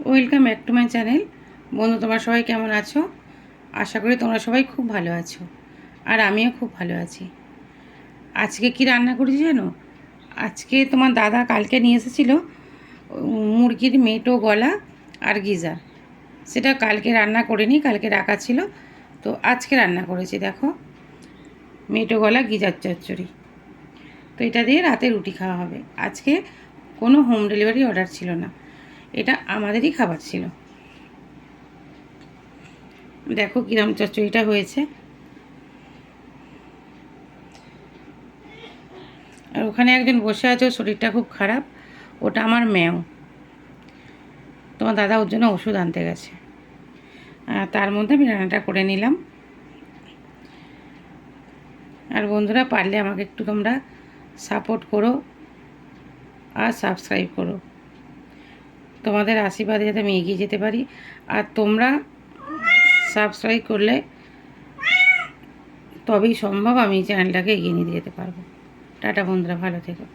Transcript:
Welcome back to my channel. বন্ধু, তোমরা সবাই কেমন আছো? আশা করি তোমরা সবাই খুব ভালো আছো, আর আমিও খুব ভালো আছি। আজকে কি রান্না করেছি জানো? আজকে তোমার দাদা কালকে নিয়ে এসেছিলো মুরগির মেটো গলা আর গিজা। সেটা কালকে রান্না করিনি, কালকে রাখা ছিল, তো আজকে রান্না করেছি। দেখো, মেটো গলা গিজার চচ্চড়ি। তো এটা দিয়ে রাতে রুটি খাওয়া হবে। আজকে কোনো হোম ডেলিভারি অর্ডার ছিল না, এটা আমাদেরই খাবার ছিল। দেখো কিরম চচ্চড়িটা হয়েছে। আর ওখানে একজন বসে আছে, ওর শরীরটা খুব খারাপ, ওটা আমার ম্যাও। তোমার দাদা ওর জন্য ওষুধ আনতে গেছে। তার মধ্যে আমি রান্নাটা করে নিলাম। আর বন্ধুরা, পারলে আমাকে একটু তোমরা সাপোর্ট করো আর সাবস্ক্রাইব করো। তোমাদের আশীর্বাদে যাতে আমি এগিয়ে যেতে পারি, আর তোমরা সাবস্ক্রাইব করলে তবেই সম্ভব আমি চ্যানেলটাকে এগিয়ে নিয়ে যেতে পারবো। টাটা বন্ধুরা, ভালো থেকো।